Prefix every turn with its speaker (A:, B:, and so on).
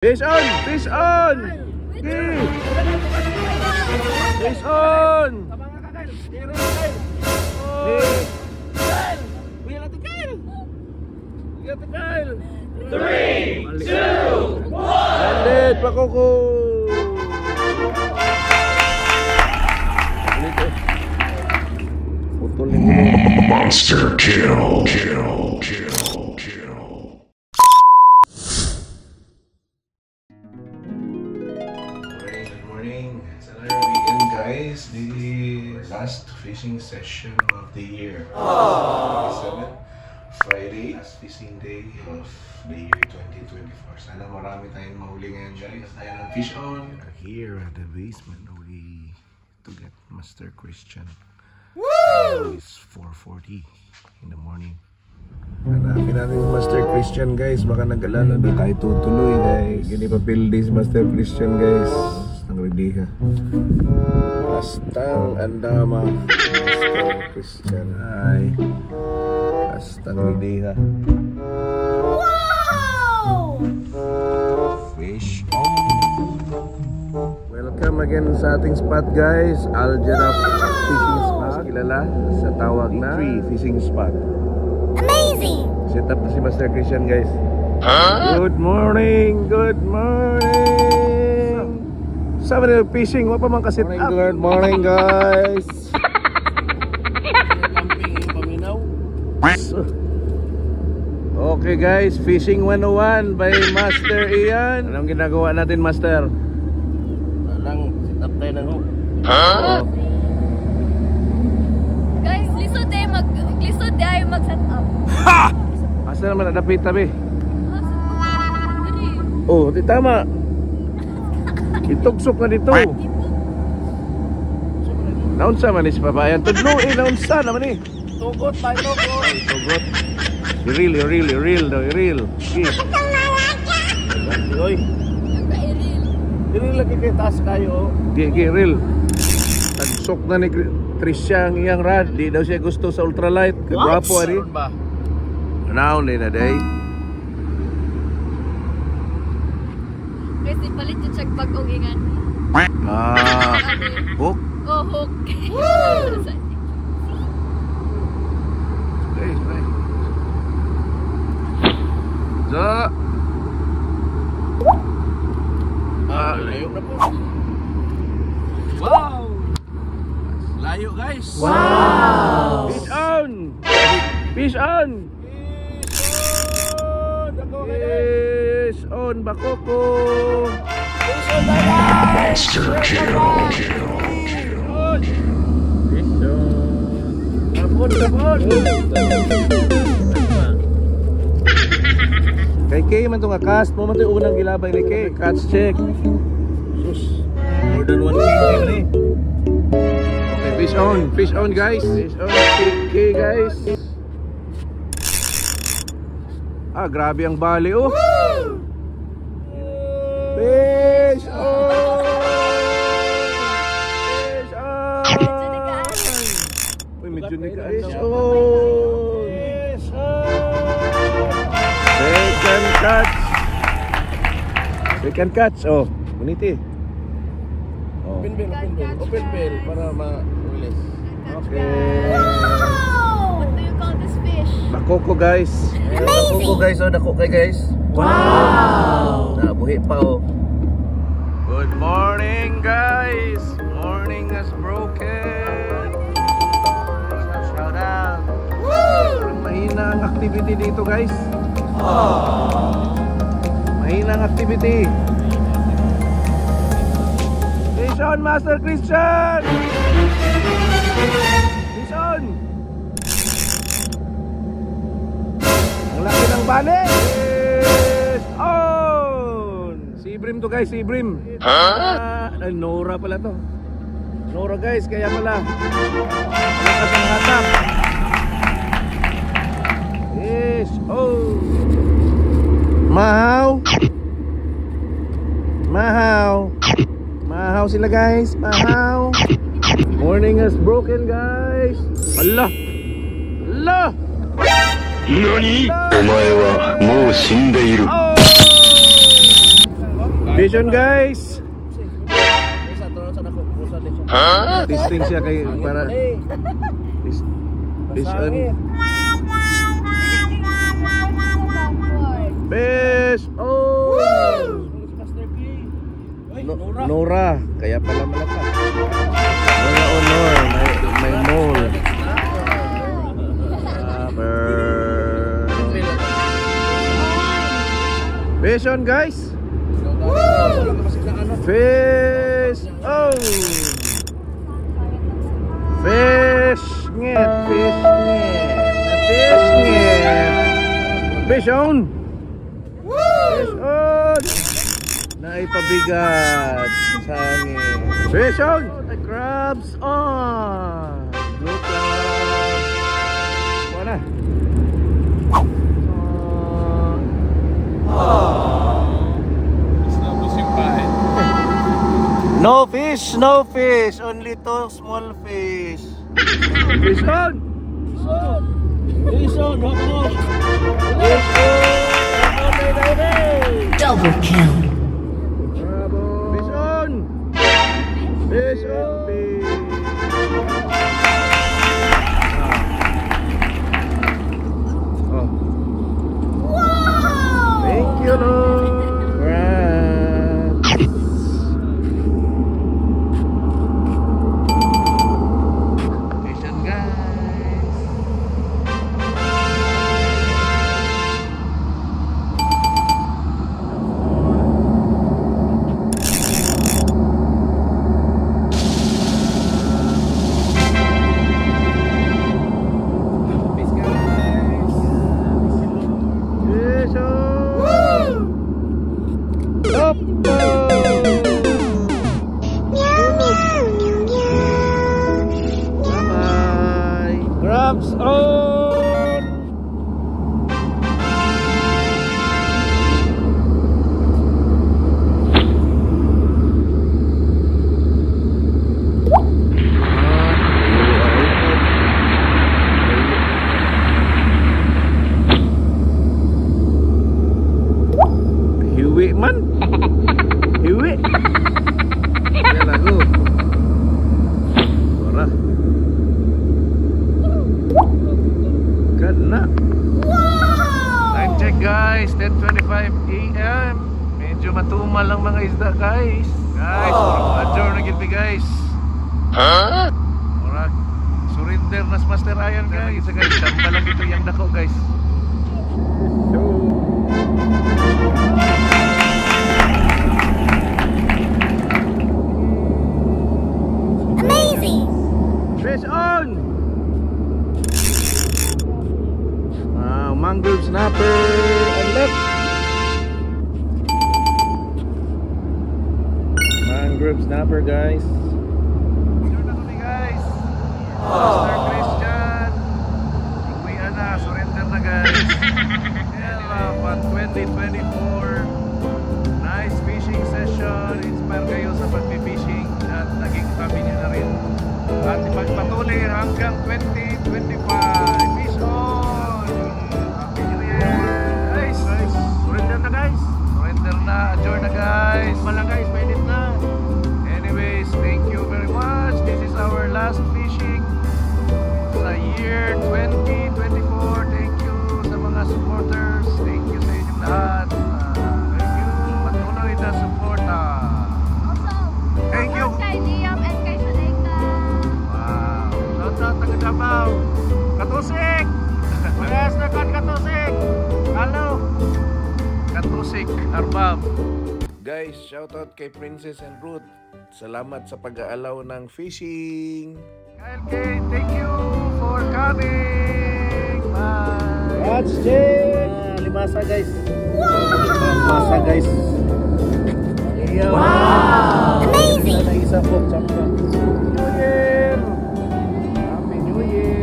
A: Fish on! Fish on! Okay. Fish on!
B: Three, two, one.
A: Landed, pakoko! Putulin mo.
C: Monster kill.
A: Guys, the last fishing session of the year. 27th, Friday, last fishing day of the year 2024. Sana marami tayong mahuli ngayon, guys. Tayo ng fish on. Here at the basement, we to get Master Christian. Woo! It's 4:40 in the morning. Hanapin natin yung Master Christian, guys. Baka nag-alala na tayo tutuloy, guys. Gini pa build this Master Christian, guys. Ang ready ka. Bastang andama. Master Christian. Ay. Bastang ready ka.
B: Wow!
A: Fish on. Welcome again sa ating spot, guys. Al Jarraf Fishing Spot. Kilala sa tawag na free fishing spot.
B: Amazing!
A: Set up na si Master Christian, guys. Good morning! Good morning! Sama na yung fishing, wala pa man kasit up. Good morning, guys. Okay, guys, fishing 101 by Master Ian. Anong ginagawa natin, Master? Walang sit up tayo ng hook.
B: Guys, lisod tayo mag-set up.
A: Ha! Asa naman nadapit tabi? Oh, di tama. Itugsok na dito. Naunsa man is papayan. Tudluin, naunsa naman eh.
D: Tugot tayo, tugot.
A: Tugot. Real daw, real. Okay.
D: Oy. Dili lagi kay taas kayo.
A: Okay, real. Tagsok na ni Christian ang iyang rad. Di daw siya gusto sa ultralight. Kagwapo ari. Naon din na day.
B: Guys, ipalit yung check bag o ingan.
A: Hook?
B: Oh, hook.
A: Spray. So,
D: Layo na po. Wow! Layo, guys.
B: Wow!
A: fish on! Fish on! Fish on, bakoko!
C: Monster kill.
A: Fish on! Kapon! Kay Kay man itong cast mo man ito yung unang gilabay ni Kay. Catch check. Sus.
D: More than 1 kg eh.
A: Okay, fish on guys. Fish on, Kay guys. Grabe ang bali oh. Fish on! Fish on! Uy, medyo nag-ayos. Fish on! Second catch. Oh, buniti. Oh.
D: Open bell para ma-release.
A: Okay.
B: Wow! What do you call this fish?
A: Bakoko guys.
D: Dako guys, dako kay guys.
B: Wow!
D: Nabuhi pa oh.
A: Good morning guys. Morning has broken. Shout out. Woo! Mahina ang activity dito guys. Mahina ang activity. Fish on, Master Christian! Fish on! Ang laki ng bali! Fish on! Sibrim to guys, Sibrim. Nora pala to. Nora guys, kaya pala. Malakas ang hatak. Fish on! Mahaw sila guys. Mahaw. Morning has broken guys. Allah.
C: Nani? Omae wa mou shindeiru.
A: Vision guys. Testing siya kay para vision. Fish on. Nora, kaya pala malakas. Nora Honor, may mole. Fish on guys. Fish on. Fish nget, fish nget, fish nget. Fish on. Fish on. Naipabigat sa hangin. Fish on. The crabs on. Blue crabs. Wala. No fish, no fish. Only two small fish. Fish on. Fish on. Fish on.
C: Double kill.
A: Fish on. Fish on. Oh. Thank you, Lord. Crabs on. Hiwi man. Hiwi. Ya lagu. Ora. Ganda. Time check guys, 10:25 AM. Medyo matumal lang mga isda guys. Guys, adjourn na gilbi guys. Ora, surrender nas Master Iron guys. Guys, samba lang dito yung dako guys.
B: Amazing!
A: Fish on! Mangrove snapper and left. Mangrove snapper guys. Yun na kami guys. Master Christian. Iuwian na, surrender na guys. Pan 2024. Nice fishing session. Inspire kayo sa pag-fishing at naging kami niyo na rin. At ipagpatuloy hanggang 2025. Fish on! Adjourn na guys. Mala guys, mainit na. Anyways, thank you very much. This is our last fishing sa year 2024. Thank you sa mga supporters. Thank you sa inyong lahat. Thank you. Patuloy na suporta. Thank you.
B: Kay Liam and kay Saneka.
A: Wow. Shoutout taga Davao. Katusik. Parehas na kan Katusik. Hello. Katusik, Arbab. Guys, shoutout kay Princess and Ruth. Salamat sa pag-aalaw ng fishing. KLK, thank you for coming. Bye. Watch it. Limasa guys. Limasa guys.
B: Wow! Amazing!
A: Isa po, New Year! Happy New Year!